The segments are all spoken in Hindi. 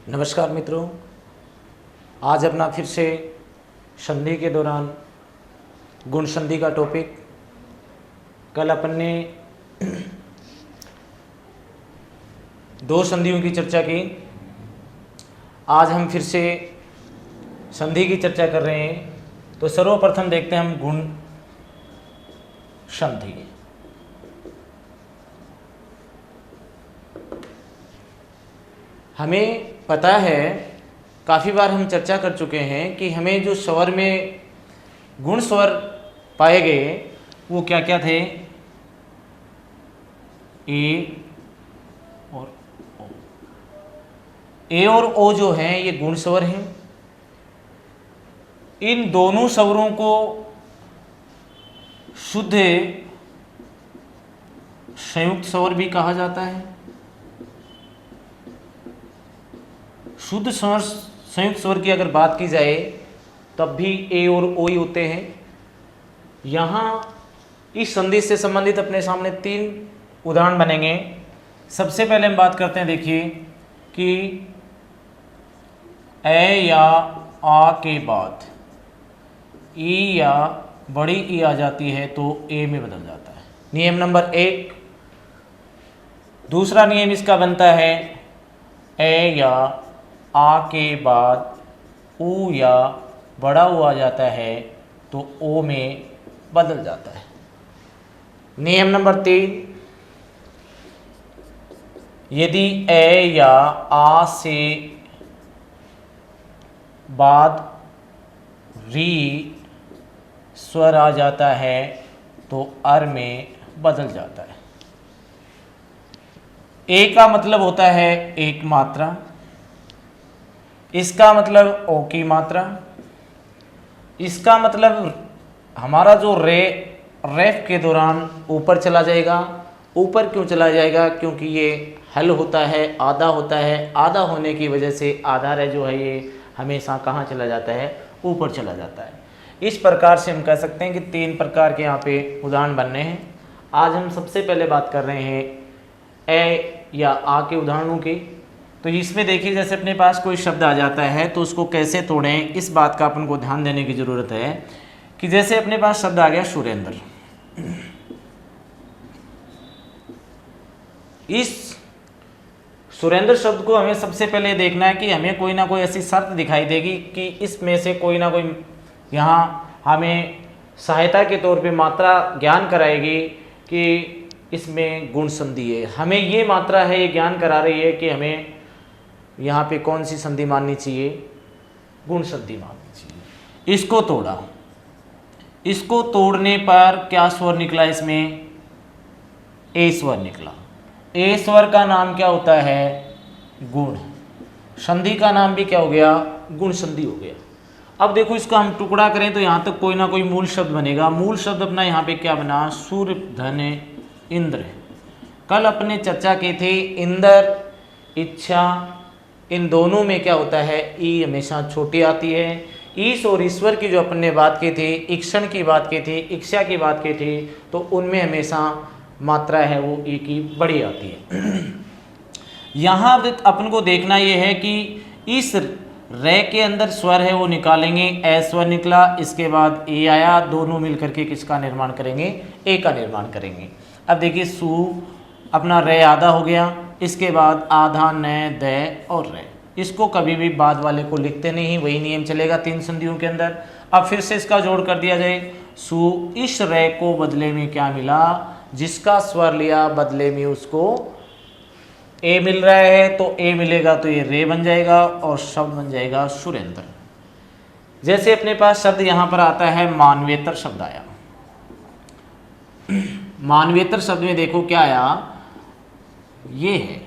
नमस्कार मित्रों, आज अपना फिर से संधि के दौरान गुण संधि का टॉपिक। कल अपन ने दो संधियों की चर्चा की। आज हम फिर से संधि की चर्चा कर रहे हैं। तो सर्वप्रथम देखते हैं हम गुण संधि। हमें पता है, काफ़ी बार हम चर्चा कर चुके हैं कि हमें जो स्वर में गुण स्वर पाए गए वो क्या क्या थे। ए और ओ। ए और ओ जो हैं ये गुण स्वर हैं। इन दोनों स्वरों को शुद्ध संयुक्त स्वर भी कहा जाता है। शुद्ध स्वर संयुक्त स्वर की अगर बात की जाए तब भी ए और ओ ही होते हैं। यहाँ इस संधि से संबंधित अपने सामने तीन उदाहरण बनेंगे। सबसे पहले हम बात करते हैं, देखिए कि ए या आ के बाद ई या बड़ी ई आ जाती है तो ए में बदल जाता है। नियम नंबर 1। दूसरा नियम इसका बनता है ए या आ के बाद ऊ या बड़ा ऊ आ जाता है तो ओ में बदल जाता है। नियम नंबर 3। यदि ए या आ से बाद री स्वर आ जाता है तो अर में बदल जाता है। ए का मतलब होता है एक मात्रा, इसका मतलब ओ की मात्रा, इसका मतलब हमारा जो रेफ के दौरान ऊपर चला जाएगा। ऊपर क्यों चला जाएगा? क्योंकि ये हल होता है, आधा होता है। आधा होने की वजह से आधा रे जो है ये हमेशा कहाँ चला जाता है? ऊपर चला जाता है। इस प्रकार से हम कह सकते हैं कि तीन प्रकार के यहाँ पे उदाहरण बनने हैं। आज हम सबसे पहले बात कर रहे हैं ए या आ के उदाहरणों की। तो इसमें देखिए, जैसे अपने पास कोई शब्द आ जाता है तो उसको कैसे तोड़ें, इस बात का अपन को ध्यान देने की ज़रूरत है। कि जैसे अपने पास शब्द आ गया सुरेंद्र। इस सुरेंद्र शब्द को हमें सबसे पहले देखना है कि हमें कोई ना कोई ऐसी शर्त दिखाई देगी कि इसमें से कोई ना कोई यहाँ हमें सहायता के तौर पे मात्रा ज्ञान कराएगी कि इसमें गुण संधि है। हमें ये मात्रा है, ये ज्ञान करा रही है कि हमें यहाँ पे कौन सी संधि माननी चाहिए? गुण संधि माननी चाहिए। इसको तोड़ा, इसको तोड़ने पर क्या स्वर निकला? इसमें ए स्वर निकला। ए स्वर का नाम क्या होता है? गुण। संधि का नाम भी क्या हो गया? गुण संधि हो गया। अब देखो, इसको हम टुकड़ा करें तो यहाँ तक कोई ना कोई मूल शब्द बनेगा। मूल शब्द अपना यहाँ पे क्या बना? सूर्य, धन, इंद्र। कल अपने चर्चा की थी इंद्र, इच्छा, इन दोनों में क्या होता है? ई हमेशा छोटी आती है। ईश और ईश्वर की जो अपन ने बात की थी, इक्षण की बात की थी, इच्छा की बात की थी, तो उनमें हमेशा मात्रा है वो ई की बड़ी आती है। यहाँ अपन को देखना ये है कि इस रे के अंदर स्वर है वो निकालेंगे। ए स्वर निकला, इसके बाद ए आया, दोनों मिलकर के किसका निर्माण करेंगे? ए का निर्माण करेंगे। अब देखिए, सु अपना रे आधा हो गया, इसके बाद आधा, न, द और रे। इसको कभी भी बाद वाले को लिखते नहीं, वही नियम चलेगा तीन संधियों के अंदर। अब फिर से इसका जोड़ कर दिया जाए। सु, इस रे को बदले में क्या मिला? जिसका स्वर लिया बदले में उसको ए मिल रहा है, तो ए मिलेगा तो ये रे बन जाएगा और शब्द बन जाएगा सुरेंद्र। जैसे अपने पास शब्द यहाँ पर आता है मानवेतर शब्द आया। मानवेतर शब्द में देखो क्या आया? ये है।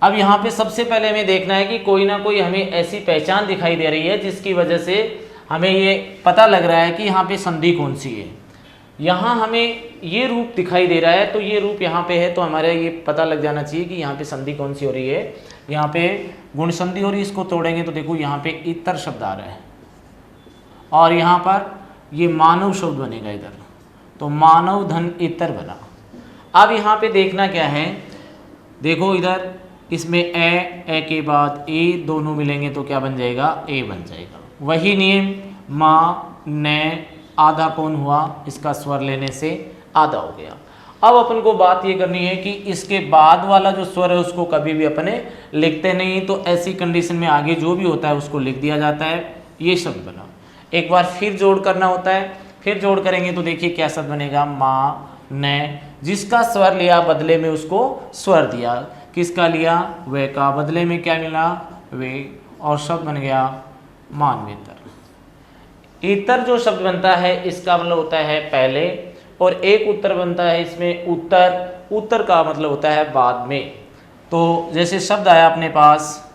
अब यहाँ पे सबसे पहले हमें देखना है कि कोई ना कोई हमें ऐसी पहचान दिखाई दे रही है जिसकी वजह से हमें ये पता लग रहा है कि यहाँ पे संधि कौन सी है। यहाँ हमें ये रूप दिखाई दे रहा है, तो ये रूप यहाँ पे है, तो हमारे ये पता लग जाना चाहिए कि यहाँ पे संधि कौन सी हो रही है। यहाँ पे गुण संधि हो रही है। इसको तोड़ेंगे तो देखो यहाँ पे इतर शब्द आ रहा है और यहाँ पर ये मानव शब्द बनेगा इधर, तो मानव धन इतर बना। अब यहाँ पे देखना क्या है, देखो इधर इसमें ए के बाद ए दोनों मिलेंगे तो क्या बन जाएगा, ए बन जाएगा। वही नियम माँ ने आधा कौन हुआ, इसका स्वर लेने से आधा हो गया। अब अपन को बात ये करनी है कि इसके बाद वाला जो स्वर है उसको कभी भी अपने लिखते नहीं, तो ऐसी कंडीशन में आगे जो भी होता है उसको लिख दिया जाता है। ये शब्द बना, एक बार फिर जोड़ करना होता है, फिर जोड़ करेंगे तो देखिए क्या शब्द बनेगा, माँ ने, जिसका स्वर लिया बदले में उसको स्वर दिया, किसका लिया, वे का, बदले में क्या मिला, वे, और शब्द बन गया मानवेतर। इतर जो शब्द बनता है इसका मतलब होता है पहले, और एक उत्तर बनता है इसमें उत्तर, उत्तर का मतलब होता है बाद में। तो जैसे शब्द आया अपने पास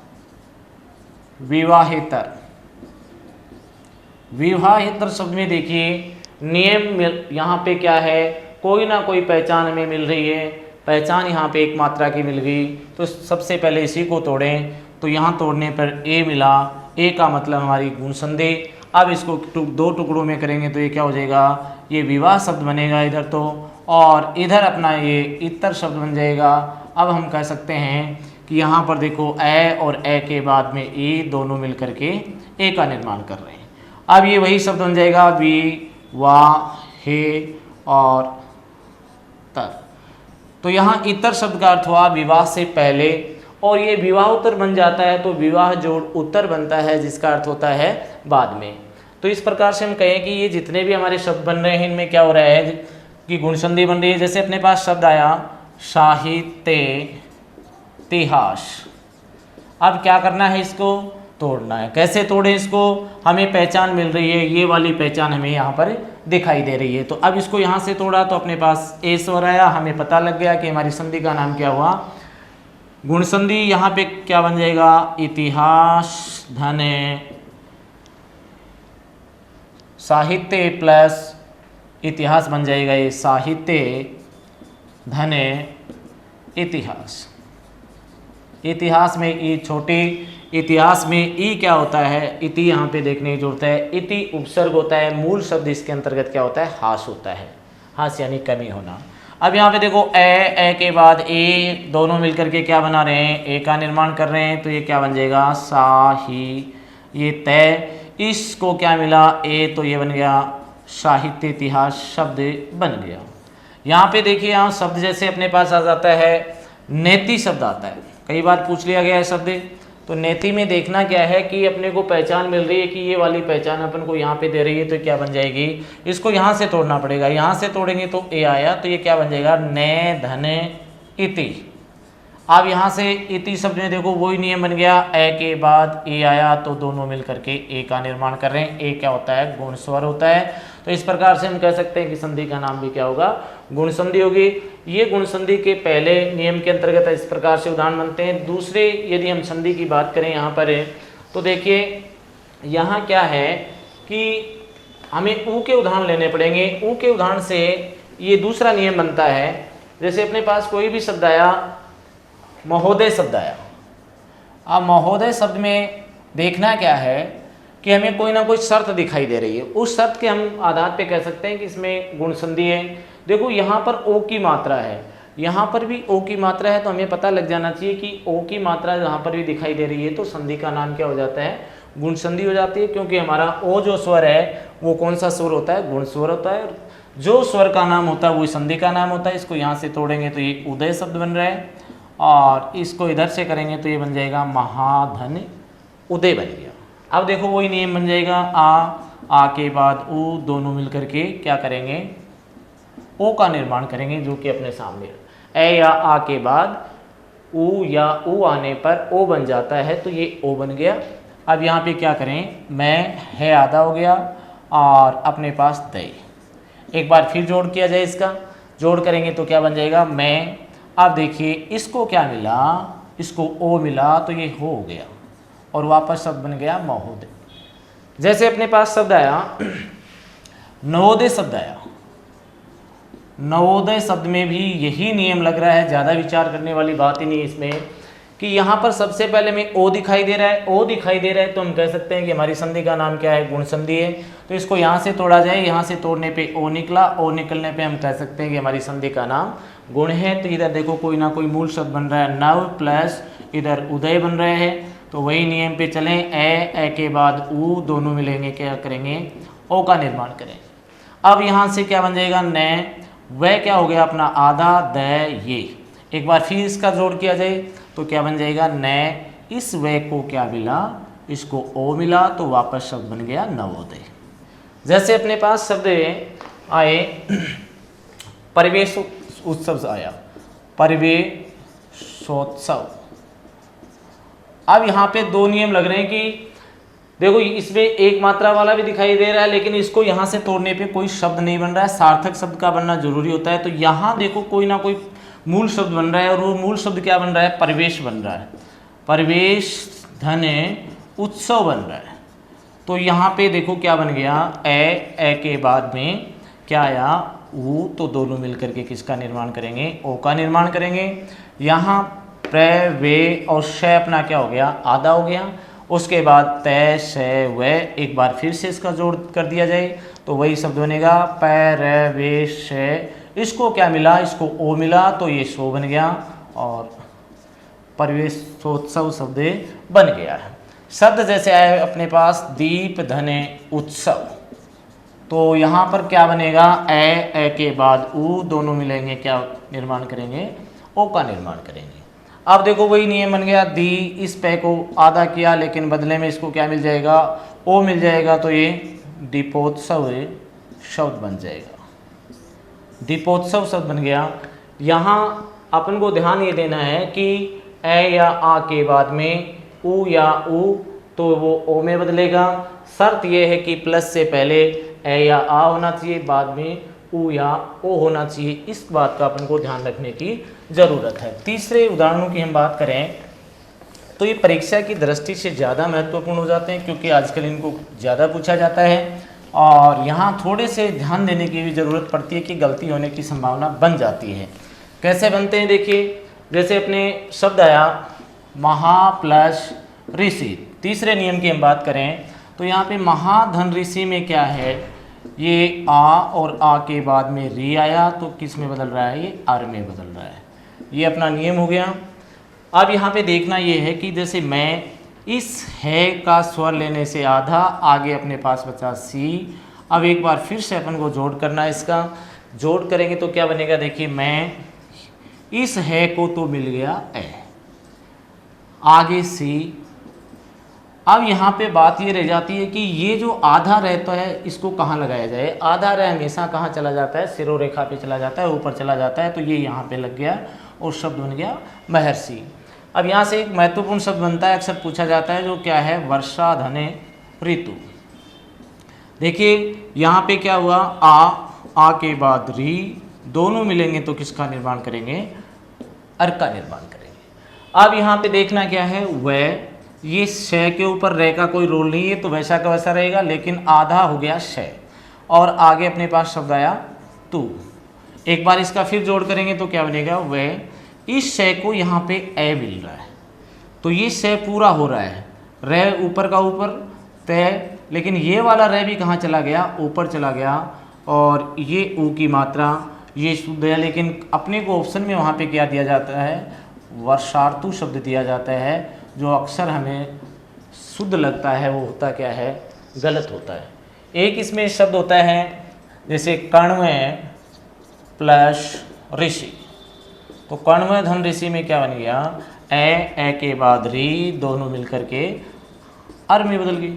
विवाहेतर, विवाहेतर शब्द में देखिए नियम यहाँ पे क्या है, कोई ना कोई पहचान हमें मिल रही है, पहचान यहाँ पे एक मात्रा की मिल गई, तो सबसे पहले इसी को तोड़ें, तो यहाँ तोड़ने पर ए मिला, ए का मतलब हमारी गुण संधि। अब इसको दो टुकड़ों में करेंगे तो ये क्या हो जाएगा, ये विवाह शब्द बनेगा इधर तो, और इधर अपना ये इतर शब्द बन जाएगा। अब हम कह सकते हैं कि यहाँ पर देखो ए और ए के बाद में ए दोनों मिल करके ए का निर्माण कर रहे हैं। अब ये वही शब्द बन जाएगा वि वा हे और तर। तो यहाँ इतर शब्द का अर्थ हुआ विवाह से पहले, और ये विवाह उत्तर बन जाता है तो विवाह जोड़ उत्तर बनता है जिसका अर्थ होता है बाद में। तो इस प्रकार से हम कहें कि ये जितने भी हमारे शब्द बन रहे हैं इनमें क्या हो रहा है कि गुण संधि बन रही है। जैसे अपने पास शब्द आया साहित्य इतिहास, अब क्या करना है, इसको तोड़ना है। कैसे तोड़े इसको, हमें पहचान मिल रही है, ये वाली पहचान हमें यहाँ पर दिखाई दे रही है, तो अब इसको यहाँ से तोड़ा तो अपने पास ए स्वर आया, हमें पता लग गया कि हमारी संधि का नाम क्या हुआ, गुण संधि। यहाँ पे क्या बन जाएगा, इतिहास धने साहित्य प्लस इतिहास बन जाएगा, ये साहित्य धने इतिहास। इतिहास में ई छोटी, इतिहास में ई क्या होता है, इति यहाँ पे देखने की जरूरत है, इति उपसर्ग होता है, मूल शब्द इसके अंतर्गत क्या होता है, हास होता है, हास यानी कमी होना। अब यहाँ पे देखो ए के बाद ए दोनों मिलकर के क्या बना रहे हैं, ए का निर्माण कर रहे हैं, तो ये क्या बन जाएगा साही, ये तय, इसको क्या मिला ए, तो ये बन गया साहित्य इतिहास शब्द बन गया। यहाँ पे देखिए यहाँ शब्द जैसे अपने पास आ जाता है नेति शब्द आता है, कई बार पूछ लिया गया है शब्द, तो नेति में देखना क्या है कि अपने को पहचान मिल रही है कि ये वाली पहचान अपन को यहाँ पे दे रही है, तो क्या बन जाएगी, इसको यहाँ से तोड़ना पड़ेगा, यहाँ से तोड़ेंगे तो ए आया, तो ये क्या बन जाएगा ने धने इति। अब यहाँ से इति शब्द में देखो वही नियम बन गया, ए के बाद ए आया तो दोनों मिल करके ए का निर्माण कर रहे हैं। ए क्या होता है, गुण स्वर होता है, तो इस प्रकार से हम कह सकते हैं कि संधि का नाम भी क्या होगा, गुण संधि होगी। ये गुण संधि के पहले नियम के अंतर्गत इस प्रकार से उदाहरण बनते हैं। दूसरे यदि हम संधि की बात करें यहाँ पर तो देखिए यहाँ क्या है कि हमें ऊ के उदाहरण लेने पड़ेंगे। ऊ के उदाहरण से ये दूसरा नियम बनता है, जैसे अपने पास कोई भी शब्द आया, महोदय शब्द आया, अब महोदय शब्द में देखना क्या है कि हमें कोई ना कोई शर्त दिखाई दे रही है, उस शर्त के हम आधार पे कह सकते हैं कि इसमें गुण संधि है। देखो यहाँ पर ओ की मात्रा है, यहाँ पर भी ओ की मात्रा है, तो हमें पता लग जाना चाहिए कि ओ की मात्रा यहाँ पर भी दिखाई दे रही है, तो संधि का नाम क्या हो जाता है, गुण संधि हो जाती है, क्योंकि हमारा ओ जो स्वर है वो कौन सा स्वर होता है, गुण स्वर होता है। जो स्वर का नाम होता है वो संधि का नाम होता है। इसको यहाँ से तोड़ेंगे तो ये उदय शब्द बन रहा है, और इसको इधर से करेंगे तो ये बन जाएगा महाधन उदय बन गया। अब देखो वही नियम बन जाएगा, आ के बाद ऊ दोनों मिलकर के क्या करेंगे, ओ का निर्माण करेंगे, जो कि अपने सामने ए या आ के बाद ऊ या ऊ आने पर ओ बन जाता है, तो ये ओ बन गया। अब यहाँ पे क्या करें, मैं है आधा हो गया और अपने पास दई। एक बार फिर जोड़ किया जाए, इसका जोड़ करेंगे तो क्या बन जाएगा, मैं। अब देखिए इसको क्या मिला, इसको ओ मिला, तो ये हो गया और वापस शब्द बन गया महोदय। जैसे अपने पास शब्द आया नवोदय शब्द आया, नवोदय शब्द में भी यही नियम लग रहा है, ज़्यादा विचार करने वाली बात ही नहीं है इसमें, कि यहाँ पर सबसे पहले में ओ दिखाई दे रहा है, ओ दिखाई दे रहा है, तो हम कह सकते हैं कि हमारी संधि का नाम क्या है, गुण संधि है। तो इसको यहाँ से तोड़ा जाए, यहाँ से तोड़ने पे ओ निकला, ओ निकलने पे हम कह सकते हैं कि हमारी संधि का नाम गुण है तो इधर देखो कोई ना कोई मूल शब्द बन रहा है, नव प्लस इधर उदय बन रहे हैं, तो वही नियम पे चलें, ए के बाद ऊ दोनों मिलेंगे, क्या करेंगे, ओ का निर्माण करेंगे। अब यहाँ से क्या बन जाएगा, न, वह क्या हो गया अपना आधा, द, ये, एक बार फिर इसका जोड़ किया जाए तो क्या बन जाएगा, न, इस वह को क्या मिला, इसको ओ मिला, तो वापस शब्द बन गया नवोदय। जैसे अपने पास शब्द आए परिवेश उत्सव आया, परिवेशोत्सव। अब यहाँ पे दो नियम लग रहे हैं कि देखो इसमें एक मात्रा वाला भी दिखाई दे रहा है, लेकिन इसको यहाँ से तोड़ने पे कोई शब्द नहीं बन रहा है, सार्थक शब्द का बनना जरूरी होता है। तो यहाँ देखो कोई ना कोई मूल शब्द बन रहा है, और वो मूल शब्द क्या बन रहा है, परिवेश बन रहा है, परिवेश धन उत्सव बन रहा है। तो यहाँ पे देखो क्या बन गया, ए के बाद में क्या आया, ऊ, तो दोनों मिलकर के किसका निर्माण करेंगे, ओ का निर्माण करेंगे। यहाँ प्र, वे और श अपना क्या हो गया, आधा हो गया। उसके बाद तय, श, व, एक बार फिर से इसका जोड़ कर दिया जाए तो वही शब्द बनेगा, प, वे, श, इसको क्या मिला, इसको ओ मिला, तो ये शो बन गया और परिवेशोत्सव शब्द बन गया है। शब्द जैसे आए अपने पास दीप धन उत्सव, तो यहाँ पर क्या बनेगा, ए के बाद ऊ दोनों मिलेंगे, क्या निर्माण करेंगे, ओ का निर्माण करेंगे। अब देखो वही नियम बन गया, दी, इस पे को आधा किया, लेकिन बदले में इसको क्या मिल जाएगा, ओ मिल जाएगा, तो ये दीपोत्सव शब्द बन जाएगा, दीपोत्सव शब्द बन गया। यहाँ अपन को ध्यान ये देना है कि ए या आ के बाद में ऊ या ऊ, तो वो ओ में बदलेगा। शर्त ये है कि प्लस से पहले ए या आ होना चाहिए, बाद में ऊ या ओ होना चाहिए। इस बात का अपन को ध्यान रखने की ज़रूरत है। तीसरे उदाहरणों की हम बात करें तो ये परीक्षा की दृष्टि से ज़्यादा महत्वपूर्ण हो जाते हैं, क्योंकि आजकल इनको ज़्यादा पूछा जाता है, और यहाँ थोड़े से ध्यान देने की भी ज़रूरत पड़ती है कि गलती होने की संभावना बन जाती है। कैसे बनते हैं देखिए, जैसे अपने शब्द आया महा प्लस ऋषि, तीसरे नियम की हम बात करें तो यहाँ पे महाधन ऋषि में क्या है, ये आ और आ के बाद में री आया, तो किस में बदल रहा है, ये अर में बदल रहा है। ये अपना नियम हो गया। अब यहाँ पे देखना ये है कि जैसे मैं, इस है का स्वर लेने से आधा, आगे अपने पास बचा सी। अब एक बार फिर से अपन को जोड़ करना है, इसका जोड़ करेंगे तो क्या बनेगा, देखिए मैं, इस है को तो मिल गया ए, आगे सी। अब यहाँ पे बात ये रह जाती है कि ये जो आधा रहता है इसको कहाँ लगाया जाए। आधा रह हमेशा कहाँ चला जाता है, सिरो रेखा पे चला जाता है, ऊपर चला जाता है, तो ये यहाँ पे लग गया और शब्द बन गया महर्षि। अब यहाँ से एक महत्वपूर्ण शब्द बनता है, अक्सर पूछा जाता है, जो क्या है, वर्षा धने ऋतु। देखिए यहाँ पे क्या हुआ, आ के बाद री, दोनों मिलेंगे तो किसका निर्माण करेंगे, अर का निर्माण करेंगे। अब यहाँ पे देखना क्या है, वह, ये श के ऊपर रे का कोई रोल नहीं है, तो वैसा का वैसा रहेगा, लेकिन आधा हो गया श, और आगे अपने पास शब्द आया तू। एक बार इसका फिर जोड़ करेंगे तो क्या बनेगा, वह, इस श को यहाँ पे ए मिल रहा है, तो ये श पूरा हो रहा है, रे ऊपर का ऊपर तय, लेकिन ये वाला रे भी कहाँ चला गया, ऊपर चला गया, और ये ऊ की मात्रा ये शुद्ध है, लेकिन अपने को ऑप्शन में वहाँ पे क्या दिया जाता है, वर्षार्तु शब्द दिया जाता है, जो अक्सर हमें शुद्ध लगता है, वो होता क्या है, गलत होता है। एक इसमें शब्द होता है जैसे कर्णमय प्लस ऋषि, तो कर्णमय धन ऋषि में क्या बन गया, ए के बाद री, दोनों मिलकर के अर में बदल गई।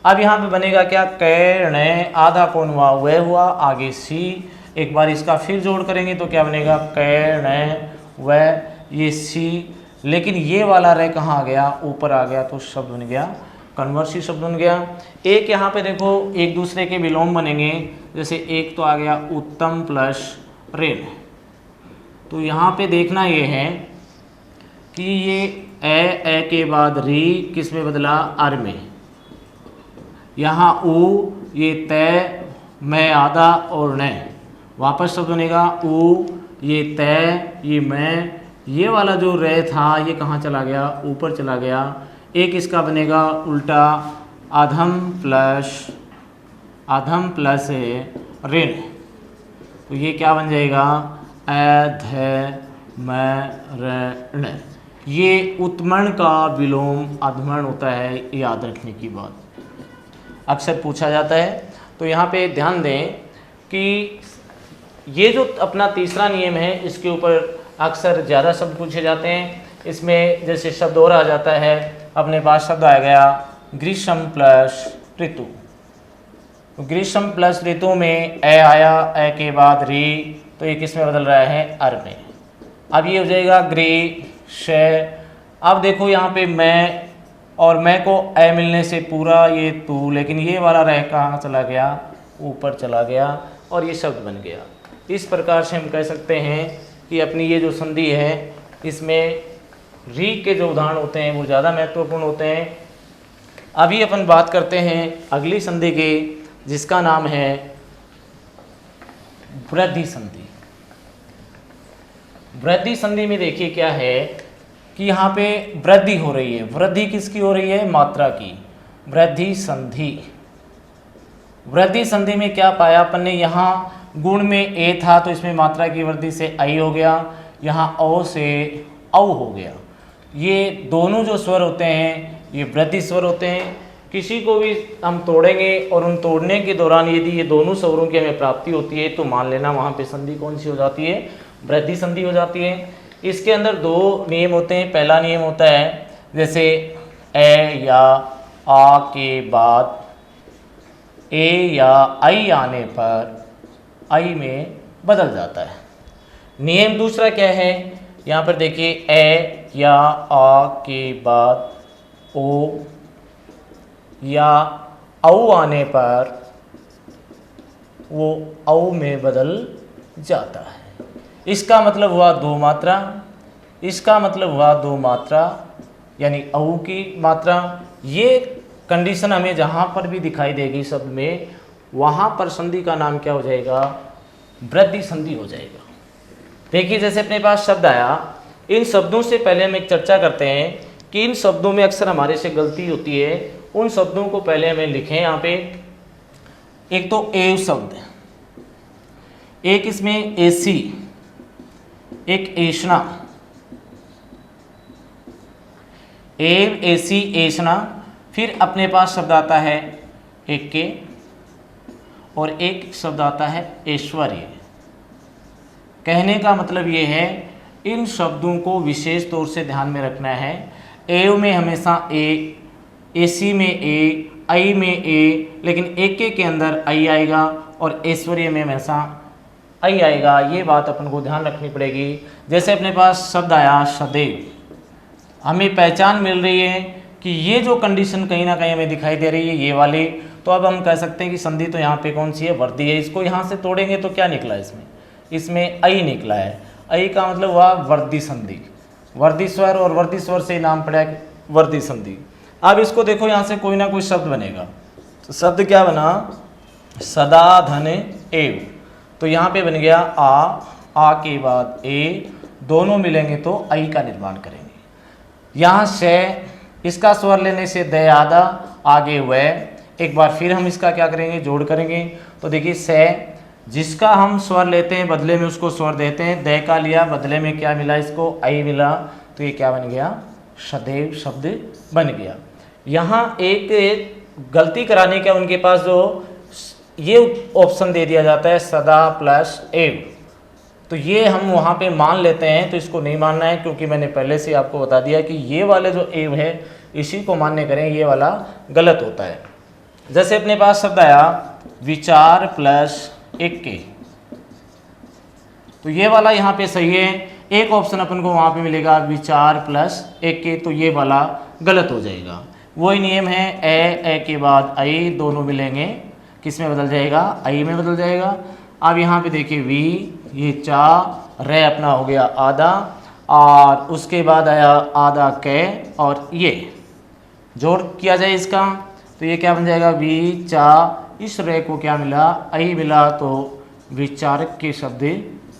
अब यहाँ पे बनेगा क्या, कर्ण, आधा कौन हुआ, वह हुआ, आगे सी। एक बार इसका फिर जोड़ करेंगे तो क्या बनेगा, कर्ण, वह, ये सी, लेकिन ये वाला रे कहाँ आ गया, ऊपर आ गया, तो शब्द बन गया कन्वर्सी शब्द बन गया। एक यहाँ पे देखो एक दूसरे के विलोम बनेंगे, जैसे एक तो आ गया उत्तम प्लस ऋण, तो यहाँ पे देखना ये है कि ये ए के बाद री किस में बदला, अर में। यहाँ ऊ, ये तय, मैं आधा और न, वापस शब्द बनेगा ऊ, ये तय, ये मैं, ये वाला जो रे था ये कहाँ चला गया, ऊपर चला गया। एक इसका बनेगा उल्टा, अधम प्लस ऋण, तो ये क्या बन जाएगा, अधमरण, ये उत्मण का विलोम अधमरण होता है, याद रखने की बात, अक्सर पूछा जाता है। तो यहाँ पे ध्यान दें कि ये जो अपना तीसरा नियम है इसके ऊपर अक्सर ज़्यादा शब्द पूछे जाते हैं। इसमें जैसे शब्द और आ जाता है, अपने पास शब्द आ गया ग्रीष्म प्लस ऋतु। तो ग्रीष्म प्लस ऋतु में ए आया, ए के बाद री, तो ये किस में बदल रहा है, अर में। अब ये हो जाएगा ग्रीश। अब देखो यहाँ पे मैं और मैं को ए मिलने से पूरा ये तू, लेकिन ये वाला रह कहाँ चला गया, ऊपर चला गया और ये शब्द बन गया। इस प्रकार से हम कह सकते हैं कि अपनी ये जो संधि है इसमें री के जो उदाहरण होते हैं वो ज़्यादा महत्वपूर्ण होते हैं। अभी अपन बात करते हैं अगली संधि की, जिसका नाम है वृद्धि संधि। वृद्धि संधि में देखिए क्या है कि यहाँ पे वृद्धि हो रही है। वृद्धि किसकी हो रही है, मात्रा की। वृद्धि संधि, वृद्धि संधि में क्या पाया अपन ने, यहाँ गुण में ए था तो इसमें मात्रा की वृद्धि से आई हो गया, यहाँ औ से औ हो गया। ये दोनों जो स्वर होते हैं ये वृद्धि स्वर होते हैं। किसी को भी हम तोड़ेंगे और उन तोड़ने के दौरान यदि ये दोनों स्वरों की हमें प्राप्ति होती है तो मान लेना वहाँ पे संधि कौन सी हो जाती है, वृद्धि संधि हो जाती है। इसके अंदर दो नियम होते हैं। पहला नियम होता है जैसे ए या आ के बाद ए या आई आने पर आई में बदल जाता है। नियम दूसरा क्या है, यहाँ पर देखिए ए या आ के बाद ओ या औ आने पर वो औ में बदल जाता है। इसका मतलब हुआ दो मात्रा, इसका मतलब हुआ दो मात्रा यानी औ की मात्रा। ये कंडीशन हमें जहाँ पर भी दिखाई देगी शब्द में, वहाँ पर संधि का नाम क्या हो जाएगा, वृद्धि संधि हो जाएगा। देखिए जैसे अपने पास शब्द आया, इन शब्दों से पहले हम एक चर्चा करते हैं कि इन शब्दों में अक्सर हमारे से गलती होती है। उन शब्दों को पहले हमें लिखें यहाँ पे। एक तो एव शब्द, एक इसमें एसी, एक एशना, एव एसी एशना। फिर अपने पास शब्द आता है एक के, और एक शब्द आता है ऐश्वर्य। कहने का मतलब ये है इन शब्दों को विशेष तौर से ध्यान में रखना है। एव में हमेशा ए, एसी में ए, आई में ए, लेकिन एक के अंदर आई आएगा और ऐश्वर्य में हमेशा आई आएगा। ये बात अपन को ध्यान रखनी पड़ेगी। जैसे अपने पास शब्द आया सदैव, हमें पहचान मिल रही है कि ये जो कंडीशन कहीं ना कहीं हमें दिखाई दे रही है ये वाली, तो अब हम कह सकते हैं कि संधि तो यहाँ पे कौन सी है, वृद्धि है। इसको यहाँ से तोड़ेंगे तो क्या निकला, इसमें आई निकला है। आई का मतलब हुआ वृद्धि संधि, वृद्धि स्वर, और वृद्धि स्वर से नाम पड़ा वृद्धि संधि। अब इसको देखो, यहाँ से कोई ना कोई शब्द बनेगा। तो शब्द क्या बना, सदा धन एव। तो यहाँ पे बन गया आ के बाद ए, दोनों मिलेंगे तो आई का निर्माण करेंगे। यहाँ से इसका स्वर लेने से द आधा, आगे वह। एक बार फिर हम इसका क्या करेंगे, जोड़ करेंगे। तो देखिए से, जिसका हम स्वर लेते हैं बदले में उसको स्वर देते हैं। द का लिया, बदले में क्या मिला, इसको आई मिला, तो ये क्या बन गया, सदैव शब्द बन गया। यहाँ एक गलती कराने का उनके पास जो ये ऑप्शन दे दिया जाता है सदा प्लस एव, तो ये हम वहाँ पे मान लेते हैं। तो इसको नहीं मानना है, क्योंकि मैंने पहले से आपको बता दिया कि ये वाले जो एव है इसी को मान्य करें, ये वाला गलत होता है। जैसे अपने पास शब्द आया विचार प्लस एक के, तो ये वाला यहाँ पे सही है। एक ऑप्शन अपन को वहाँ पे मिलेगा विचार प्लस एक के, तो ये वाला गलत हो जाएगा। वही नियम है ए के बाद आई, दोनों मिलेंगे किस में बदल जाएगा, आई में बदल जाएगा। अब यहाँ पे देखिए वी, ये चा, रे अपना हो गया आधा, और उसके बाद आया आधा के, और ये जोड़ किया जाए इसका, तो ये क्या बन जाएगा, वी चा। इस रे को क्या मिला, आई मिला, तो विचारक के शब्द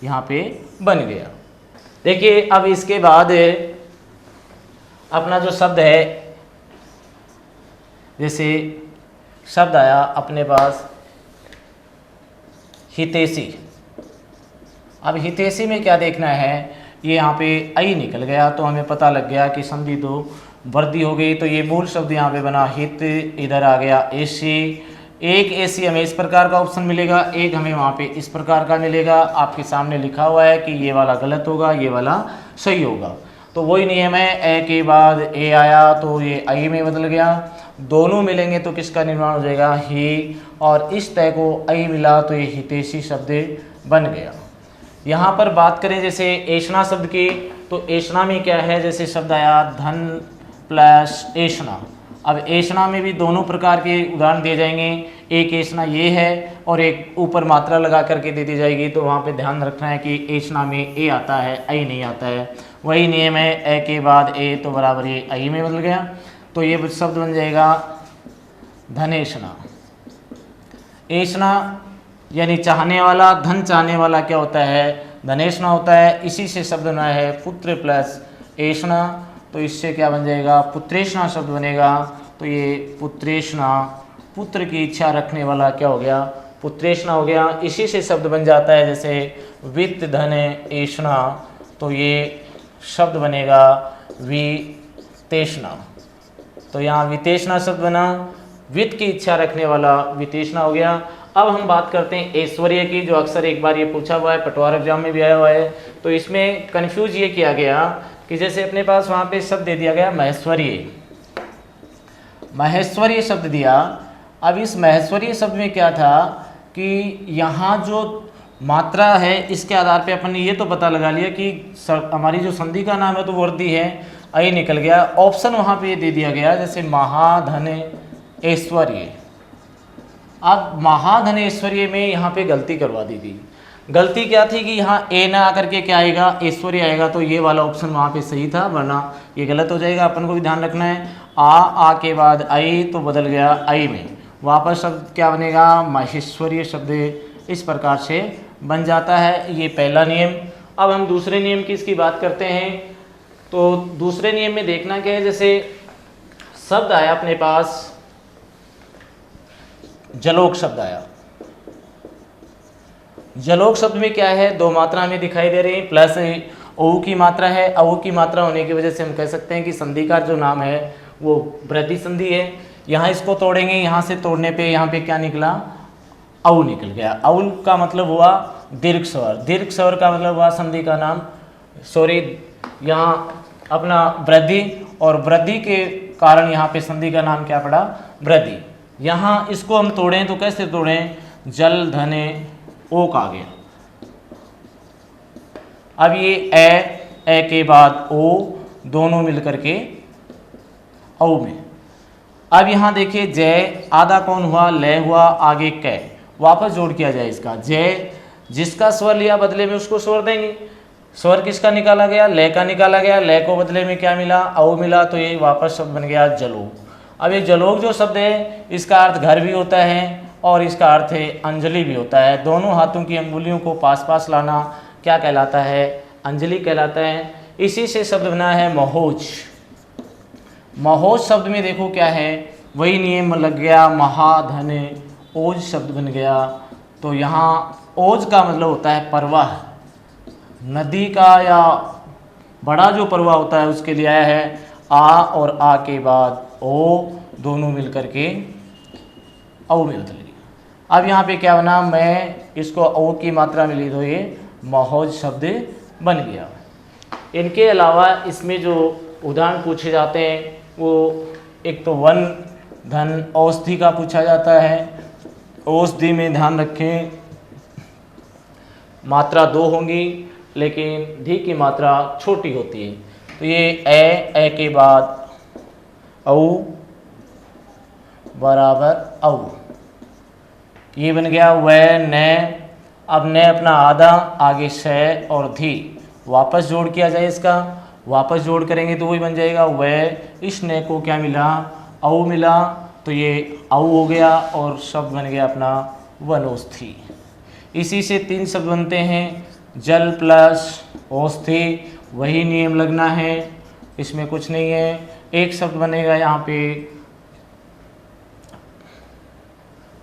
यहाँ पे बन गया। देखिए अब इसके बाद अपना जो शब्द है, जैसे शब्द आया अपने पास हितैषी। अब हितैषी में क्या देखना है, ये यहाँ पे आई निकल गया तो हमें पता लग गया कि संधि तो वृद्धि हो गई, तो ये मूल शब्द यहाँ पे बना हित, इधर आ गया एसी। एक एसी हमें इस प्रकार का ऑप्शन मिलेगा, एक हमें वहाँ पे इस प्रकार का मिलेगा। आपके सामने लिखा हुआ है कि ये वाला गलत होगा, ये वाला सही होगा। तो वही नियम है, ए के बाद ए आया तो ये आई में बदल गया, दोनों मिलेंगे तो किसका निर्माण हो जाएगा, ही, और इस तय को आई मिला तो ये हितैषी शब्द बन गया। यहाँ पर बात करें जैसे ऐषणा शब्द की, तो ऐषणा में क्या है, जैसे शब्द आया धन प्लस ऐषणा। अब ऐषणा में भी दोनों प्रकार के उदाहरण दिए जाएंगे, एक ऐषणा ये है और एक ऊपर मात्रा लगा करके दे दी जाएगी, तो वहाँ पे ध्यान रखना है कि ऐषणा में ए आता है, आई नहीं आता है। वही नियम है, ए के बाद ए तो बराबर ये आई में बदल गया, तो ये शब्द बन जाएगा धनेषणा। ऐषणा यानी चाहने वाला, धन चाहने वाला क्या होता है, धनेषणा होता है। इसी से शब्द बना है पुत्र प्लस ऐषणा, तो इससे क्या बन जाएगा, पुत्रेषणा शब्द बनेगा। तो ये पुत्रेषणा, पुत्र की इच्छा रखने वाला क्या हो गया, पुत्रेषणा हो गया। इसी से शब्द बन जाता है जैसे वित्त धन ऐषणा, तो ये शब्द बनेगा वितेषणा। तो यहाँ वितेषणा शब्द बना, वित्त की इच्छा रखने वाला वितेषणा हो गया। अब हम बात करते हैं ऐश्वर्य की, जो अक्सर एक बार ये पूछा हुआ है, पटवार एग्जाम में भी आया हुआ है। तो इसमें कंफ्यूज ये किया गया कि जैसे अपने पास वहाँ पे शब्द दे दिया गया महेश्वरीय, महेश्वरीय शब्द दिया। अब इस महेश्वरीय शब्द में क्या था कि यहाँ जो मात्रा है इसके आधार पे अपन ने ये तो पता लगा लिया कि हमारी जो संधि का नाम है तो वर्दी है, आई निकल गया। ऑप्शन वहाँ पे दे दिया गया जैसे महाधन ऐश्वर्य। अब महाधन ऐश्वर्य में यहाँ पे गलती करवा दी थी। गलती क्या थी कि यहाँ ए ना आकर के क्या आएगा, ऐश्वर्य आएगा, तो ये वाला ऑप्शन वहाँ पे सही था, वरना ये गलत हो जाएगा। अपन को भी ध्यान रखना है, आ के बाद आई तो बदल गया आई में, वापस शब्द क्या बनेगा, महेश्वरीय शब्द इस प्रकार से बन जाता है। ये पहला नियम। अब हम दूसरे नियम की इसकी बात करते हैं। तो दूसरे नियम में देखना क्या है, जैसे शब्द आया अपने पास जलोक शब्द आया। जलोक शब्द में क्या है, दो मात्रा हमें दिखाई दे रही है, प्लस औ की मात्रा है। औ की मात्रा होने की वजह से हम कह सकते हैं कि संधि का जो नाम है वो वृद्धि संधि है। यहाँ इसको तोड़ेंगे, यहाँ से तोड़ने पे यहाँ पे क्या निकला, औ निकल गया। औ का मतलब हुआ दीर्घ स्वर, दीर्घ स्वर का मतलब हुआ संधि का नाम, सॉरी यहाँ अपना वृद्धि, और वृद्धि के कारण यहाँ पे संधि का नाम क्या पड़ा, वृद्धि। यहाँ इसको हम तोड़ें तो कैसे तोड़ें, जल धने ओक आ गया। अब ये ए के बाद ओ, दोनों मिलकर के औ में। अब यहाँ देखिए जय, आधा कौन हुआ, लय हुआ, आगे कै, वापस जोड़ किया जाए इसका। जय जिसका स्वर लिया बदले में उसको स्वर देंगे। स्वर किसका निकाला गया, लय का निकाला गया, लय को बदले में क्या मिला, औ मिला, तो ये वापस शब्द बन गया जलोक। अब ये जलोक जो शब्द है इसका अर्थ घर भी होता है और इसका अर्थ है अंजलि भी होता है। दोनों हाथों की अंगुलियों को पास पास लाना क्या कहलाता है, अंजलि कहलाता है। इसी से शब्द बना है महोज। महोज शब्द में देखो क्या है, वही नियम लग गया, महाधन ओज शब्द बन गया। तो यहाँ ओज का मतलब होता है प्रवाह, नदी का या बड़ा जो प्रवाह होता है उसके लिए आया है। आ और आ के बाद ओ, दोनों मिलकर के औ में बदल गया। अब यहाँ पे क्या बना, मैं इसको औ की मात्रा मिली तो ये महोज शब्द बन गया। इनके अलावा इसमें जो उदाहरण पूछे जाते हैं वो एक तो वन धन औषधि का पूछा जाता है। औषधि में ध्यान रखें मात्रा दो होंगी लेकिन धी की मात्रा छोटी होती है। तो ये ए के बाद औ बराबर औ, ये बन गया वह न। अब न अपना आधा, आगे श और धी, वापस जोड़ किया जाए इसका, वापस जोड़ करेंगे तो वही बन जाएगा वह। इस न को क्या मिला, औ मिला, तो ये औ हो गया और शब्द बन गया अपना वनौषधि। इसी से तीन शब्द बनते हैं, जल प्लस औषधि, वही नियम लगना है, इसमें कुछ नहीं है। एक शब्द बनेगा यहाँ पे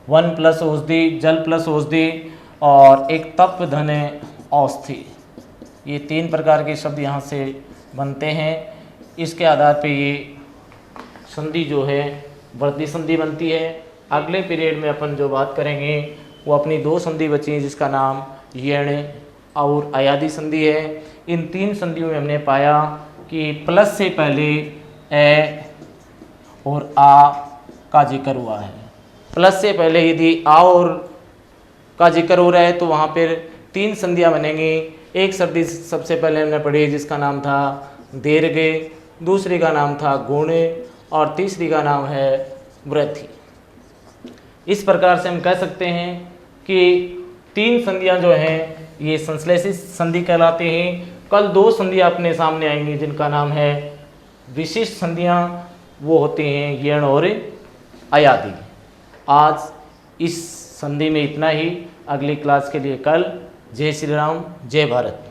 वन प्लस औषधि, जल प्लस औषधि, और एक तप धन औस्थि। ये 3 प्रकार के शब्द यहाँ से बनते हैं। इसके आधार पे ये संधि जो है वृद्धि संधि बनती है। अगले पीरियड में अपन जो बात करेंगे वो अपनी 2 संधि बची हैं, जिसका नाम यण और अयादि संधि है। इन 3 संधियों में हमने पाया कि प्लस से पहले ए और आ का जिक्र हुआ है। प्लस से पहले यदि आ और का जिक्र हो रहा है तो वहाँ पर 3 संधियाँ बनेंगी। एक संधि सबसे पहले हमने पढ़ी जिसका नाम था दीर्घ, दूसरी का नाम था गुण और तीसरी का नाम है वृद्धि। इस प्रकार से हम कह सकते हैं कि 3 संधियाँ जो हैं ये संश्लेषित संधि कहलाते हैं। कल 2 संधियाँ अपने सामने आएंगी जिनका नाम है विशिष्ट संधियाँ, वो होती हैं यण और अयादि। आज इस संधि में इतना ही। अगली क्लास के लिए कल। जय श्री राम, जय भारत।